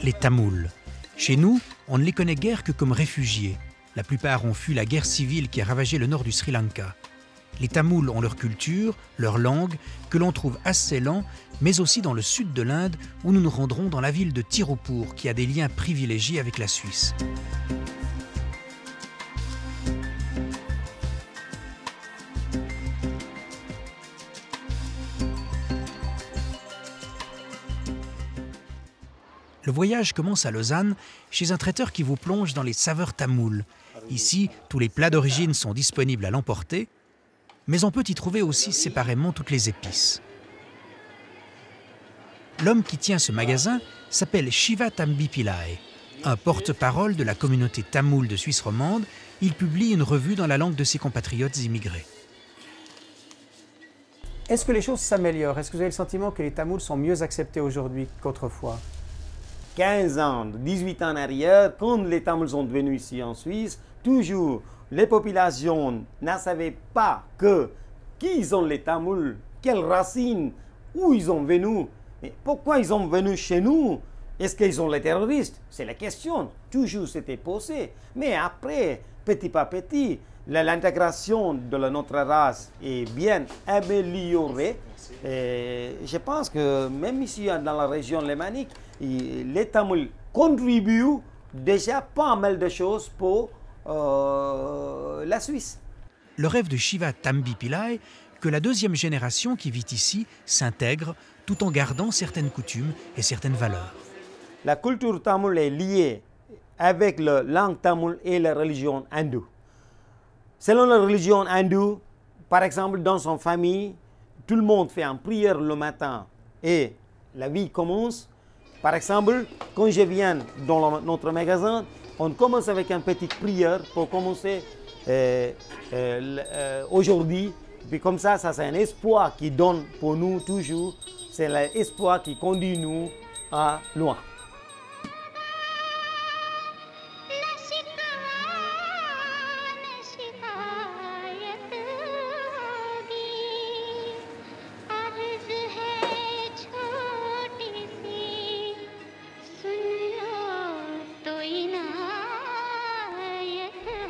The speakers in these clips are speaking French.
les Tamouls. Chez nous, on ne les connaît guère que comme réfugiés. La plupart ont fui la guerre civile qui a ravagé le nord du Sri Lanka. Les Tamouls ont leur culture, leur langue, que l'on trouve à Ceylan, mais aussi dans le sud de l'Inde, où nous nous rendrons dans la ville de Tirupur, qui a des liens privilégiés avec la Suisse. Le voyage commence à Lausanne, chez un traiteur qui vous plonge dans les saveurs tamoules. Ici, tous les plats d'origine sont disponibles à l'emporter, mais on peut y trouver aussi séparément toutes les épices. L'homme qui tient ce magasin s'appelle Shiva Tambi Pillai. Un porte-parole de la communauté tamoule de Suisse romande, il publie une revue dans la langue de ses compatriotes immigrés. Est-ce que les choses s'améliorent? Est-ce que vous avez le sentiment que les Tamouls sont mieux acceptés aujourd'hui qu'autrefois? 15 ans, 18 ans en arrière, quand les Tamouls sont venus ici en Suisse, toujours les populations ne savaient pas qui sont les Tamouls, quelles racines, où ils sont venus, et pourquoi ils sont venus chez nous. Est-ce qu'ils sont les terroristes? C'est la question. Toujours c'était posé. Mais après, petit à petit, l'intégration de notre race est bien améliorée. Et je pense que même ici dans la région lémanique, les Tamouls contribuent déjà pas mal de choses pour la Suisse. Le rêve de Shiva Tambi Pillai, que la deuxième génération qui vit ici s'intègre tout en gardant certaines coutumes et certaines valeurs. La culture tamoule est liée avec la langue tamoule et la religion hindoue. Selon la religion hindoue, par exemple, dans son famille, tout le monde fait une prière le matin et la vie commence. Par exemple, quand je viens dans notre magasin, on commence avec une petite prière pour commencer aujourd'hui. Puis comme ça, c'est un espoir qui donne pour nous toujours. C'est l'espoir qui conduit nous à loin.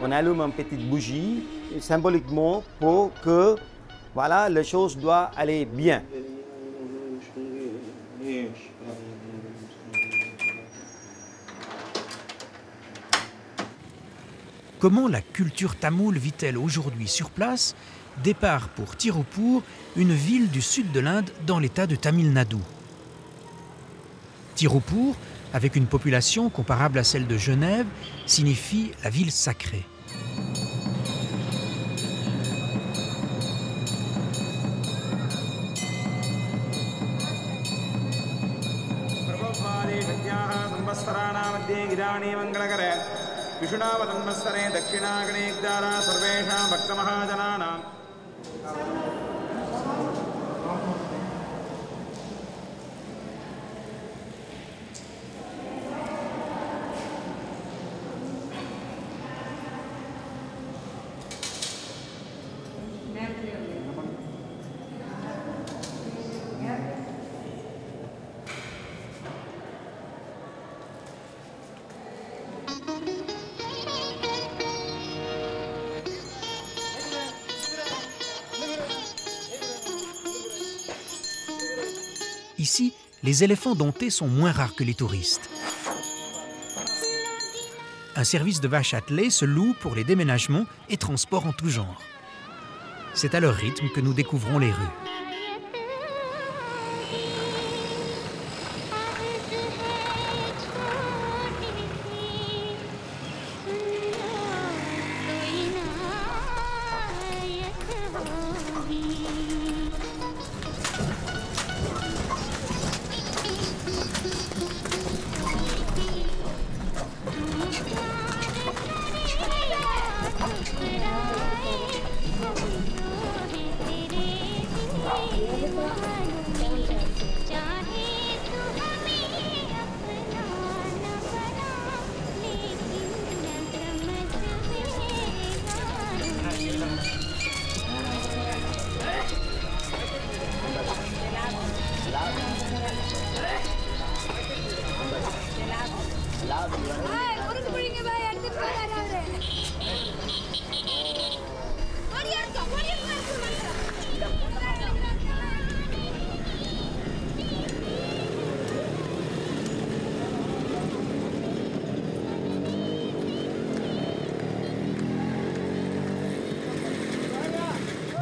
On allume une petite bougie symboliquement pour que voilà, les choses doivent aller bien. Comment la culture tamoule vit-elle aujourd'hui sur place? Départ pour Tirupur, une ville du sud de l'Inde dans l'état de Tamil Nadu. Tirupur, avec une population comparable à celle de Genève, signifie la ville sacrée. Ici, les éléphants domptés sont moins rares que les touristes. Un service de vaches attelées se loue pour les déménagements et transports en tout genre. C'est à leur rythme que nous découvrons les rues.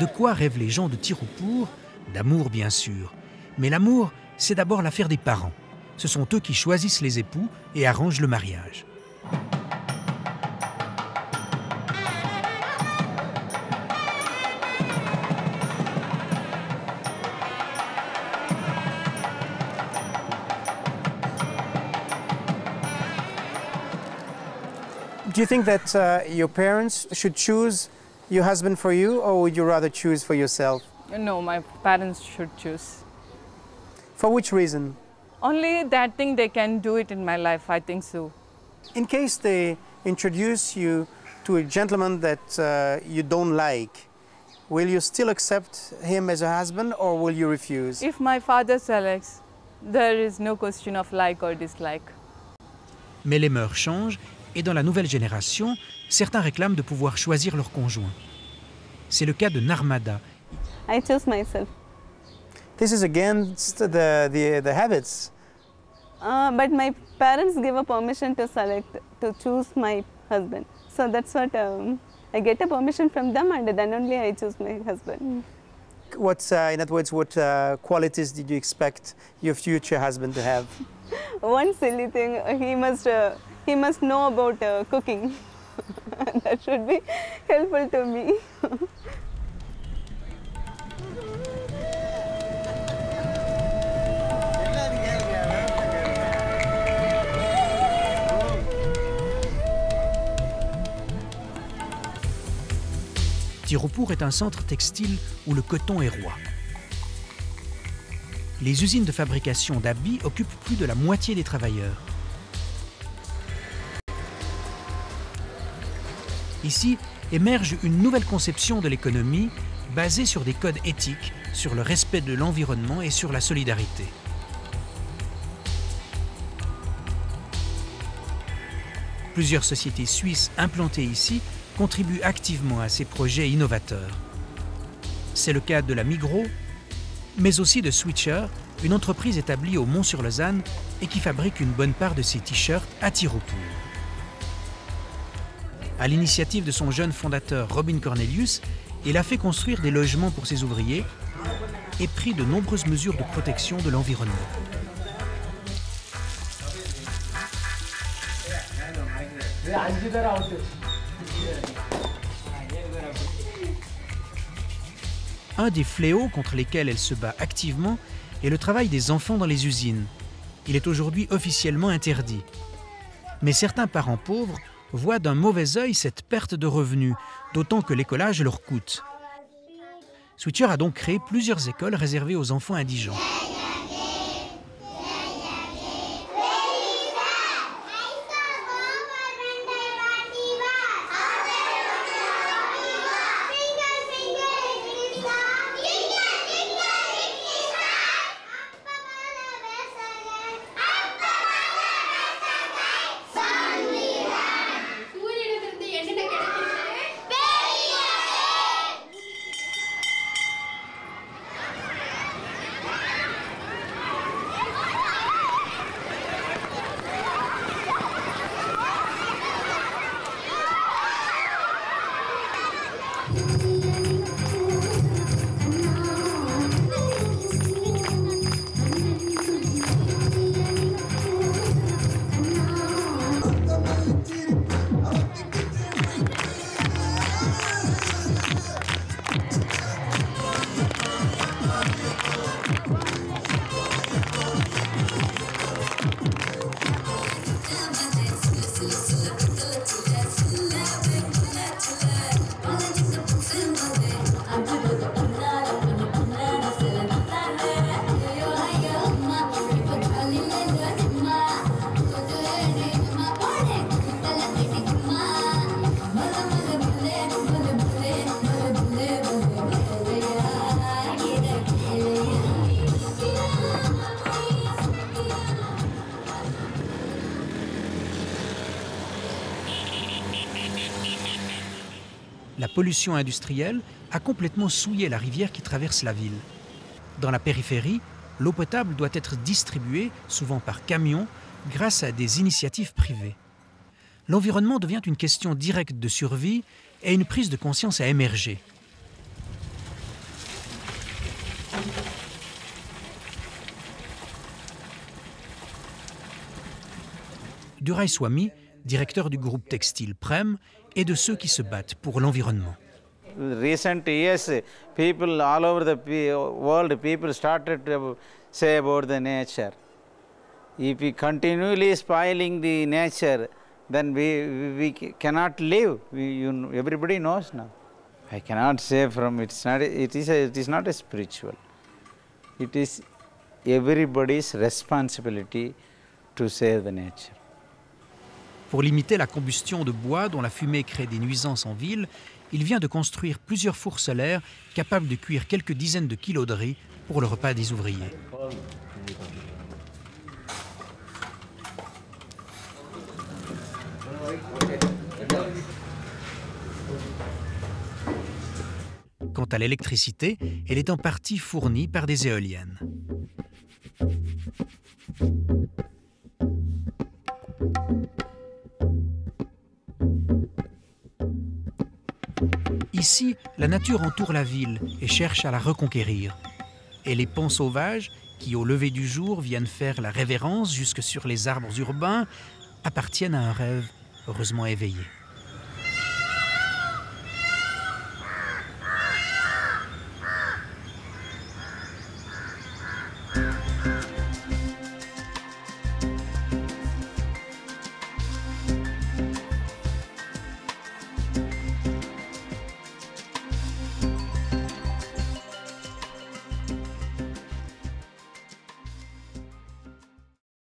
De quoi rêvent les gens de Tiruppur? D'amour, bien sûr. Mais l'amour, c'est d'abord l'affaire des parents. Ce sont eux qui choisissent les époux et arrangent le mariage. Do you think that your parents should choose your husband for you, or would you rather choose for yourself? No, my parents should choose. For which reason? Only that thing they can do it in my life, I think so. In case they introduce you to a gentleman that you don't like, will you still accept him as a husband, or will you refuse? If my father selects, there is no question of like or dislike. Mais les mœurs changent et dans la nouvelle génération, certains réclament de pouvoir choisir leur conjoint. C'est le cas de Narmada. I choose myself. This is against the habits. But my parents give a permission to select, to choose my husband. So that's what I get a permission from them, and then only I choose my husband. In other words, what qualities did you expect your future husband to have? One silly thing, he must know about cooking. That should be helpful to me. Tiruppur est un centre textile où le coton est roi. Les usines de fabrication d'habits occupent plus de la moitié des travailleurs. Ici émerge une nouvelle conception de l'économie basée sur des codes éthiques, sur le respect de l'environnement et sur la solidarité. Plusieurs sociétés suisses implantées ici contribuent activement à ces projets innovateurs. C'est le cas de la Migros, mais aussi de Switcher, une entreprise établie au Mont-sur-Lausanne et qui fabrique une bonne part de ses t-shirts à Tiruppur. À l'initiative de son jeune fondateur Robin Cornelius, il a fait construire des logements pour ses ouvriers et pris de nombreuses mesures de protection de l'environnement. Un des fléaux contre lesquels elle se bat activement est le travail des enfants dans les usines. Il est aujourd'hui officiellement interdit. Mais certains parents pauvres voient d'un mauvais œil cette perte de revenus, d'autant que l'écolage leur coûte. Switcher a donc créé plusieurs écoles réservées aux enfants indigents. La pollution industrielle a complètement souillé la rivière qui traverse la ville. Dans la périphérie, l'eau potable doit être distribuée, souvent par camion, grâce à des initiatives privées. L'environnement devient une question directe de survie et une prise de conscience a émergé. Durai Swami, directeur du groupe textile Prem, est de ceux qui se battent pour l'environnement. Recent years, people all over the world, people started to say about the nature. If we continually spoiling the nature, then we cannot live. Everybody knows now. I cannot say from it is not a spiritual. It is everybody's responsibility to save the nature. Pour limiter la combustion de bois dont la fumée crée des nuisances en ville, il vient de construire plusieurs fours solaires capables de cuire quelques dizaines de kilos de riz pour le repas des ouvriers. Quant à l'électricité, elle est en partie fournie par des éoliennes. Ici, la nature entoure la ville et cherche à la reconquérir. Et les ponts sauvages, qui au lever du jour viennent faire la révérence jusque sur les arbres urbains, appartiennent à un rêve heureusement éveillé.